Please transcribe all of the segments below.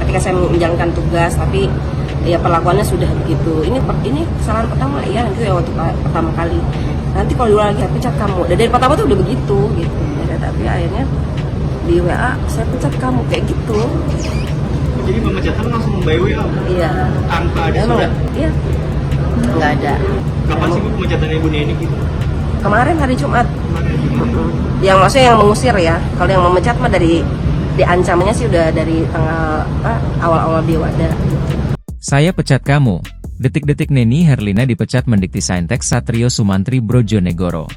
ketika saya menjalankan tugas, tapi ya perlakuannya sudah begitu. Ini kesalahan pertama ya, nanti ya waktu pertama kali. Nanti kalau dulu lagi pecat kamu. Dari pertama tuh udah begitu gitu. Ya, tapi akhirnya di WA saya pecat kamu kayak gitu. Jadi pemecatan langsung by WA? Iya. Tanpa ada surat? Iya. Nggak ada. Kapan sih Bu pemecatannya Ibu Neni gitu? Kemarin hari Jumat. Yang maksudnya yang mengusir ya. Kalau yang memecat mah dari diancamnya sih udah dari tanggal awal-awal Dewada. Saya pecat kamu. Detik-detik Neni Herlina dipecat Mendiktisaintek Satrio Sumantri Brojonegoro.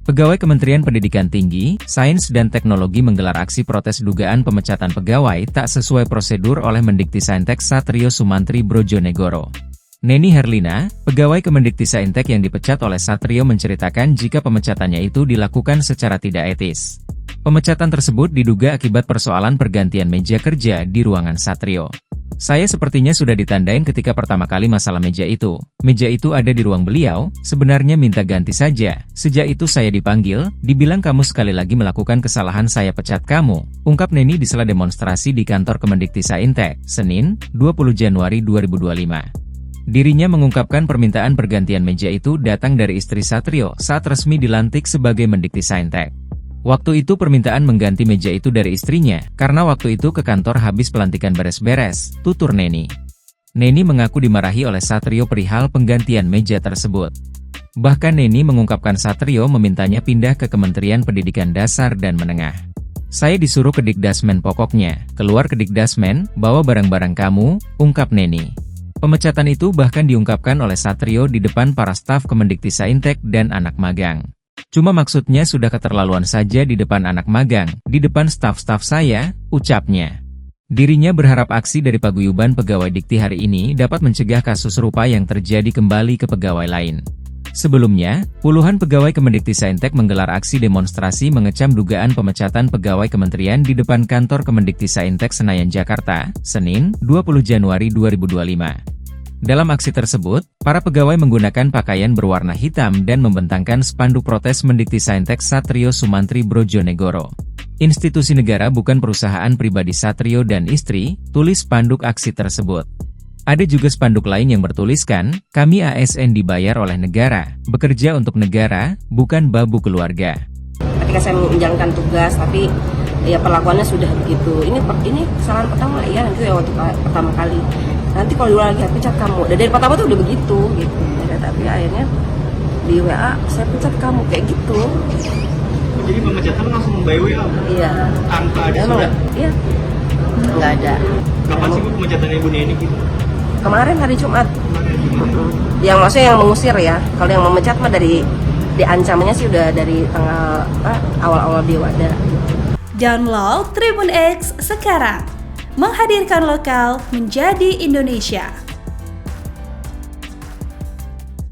Pegawai Kementerian Pendidikan Tinggi, Sains dan Teknologi menggelar aksi protes dugaan pemecatan pegawai tak sesuai prosedur oleh Mendiktisaintek Satrio Sumantri Brojonegoro. Neni Herlina, pegawai Kemendiktisaintek yang dipecat oleh Satrio menceritakan jika pemecatannya itu dilakukan secara tidak etis. Pemecatan tersebut diduga akibat persoalan pergantian meja kerja di ruangan Satrio. Saya sepertinya sudah ditandain ketika pertama kali masalah meja itu. Meja itu ada di ruang beliau, sebenarnya minta ganti saja. Sejak itu saya dipanggil, dibilang kamu sekali lagi melakukan kesalahan saya pecat kamu. Ungkap Neni di sela demonstrasi di kantor Kemendiktisaintek, Senin, 20 Januari 2025. Dirinya mengungkapkan permintaan pergantian meja itu datang dari istri Satrio saat resmi dilantik sebagai Mendiktisaintek. Waktu itu permintaan mengganti meja itu dari istrinya, karena waktu itu ke kantor habis pelantikan beres-beres, tutur Neni. Neni mengaku dimarahi oleh Satrio perihal penggantian meja tersebut. Bahkan Neni mengungkapkan Satrio memintanya pindah ke Kementerian Pendidikan Dasar dan Menengah. Saya disuruh ke Dikdasmen pokoknya, keluar ke Dikdasmen, bawa barang-barang kamu, ungkap Neni. Pemecatan itu bahkan diungkapkan oleh Satrio di depan para staf Kemendiktisaintek dan anak magang. Cuma maksudnya sudah keterlaluan saja di depan anak magang, di depan staf-staf saya, ucapnya. Dirinya berharap aksi dari paguyuban pegawai Dikti hari ini dapat mencegah kasus serupa yang terjadi kembali ke pegawai lain. Sebelumnya, puluhan pegawai Kemendiktisaintek menggelar aksi demonstrasi mengecam dugaan pemecatan pegawai kementerian di depan kantor Kemendiktisaintek Senayan, Jakarta, Senin, 20 Januari 2025. Dalam aksi tersebut, para pegawai menggunakan pakaian berwarna hitam dan membentangkan spanduk protes Mendiktisaintek Satrio Sumantri Brojonegoro. Institusi negara bukan perusahaan pribadi Satrio dan istri, tulis spanduk aksi tersebut. Ada juga spanduk lain yang bertuliskan, kami ASN dibayar oleh negara, bekerja untuk negara, bukan babu keluarga. Ketika saya menjalankan tugas, tapi ya perlakuannya sudah begitu. Ini kesalahan pertama ya, nanti ya waktu pertama kali. Nanti kalau dulu lagi pecat kamu. Dari pertama tuh udah begitu gitu. Ya, tapi akhirnya di WA saya pecat kamu kayak gitu. Jadi pemecatan langsung by WA? Iya. Tanpa ada surat? Iya. Nggak ada. Kapan sih Bu pemecatannya Ibu Neni gitu? Kemarin hari Jumat. Yang maksudnya yang mengusir ya. Kalau yang memecat mah dari diancamnya sih udah dari tanggal awal-awal Dewada. Download Tribun X sekarang. Menghadirkan lokal menjadi Indonesia.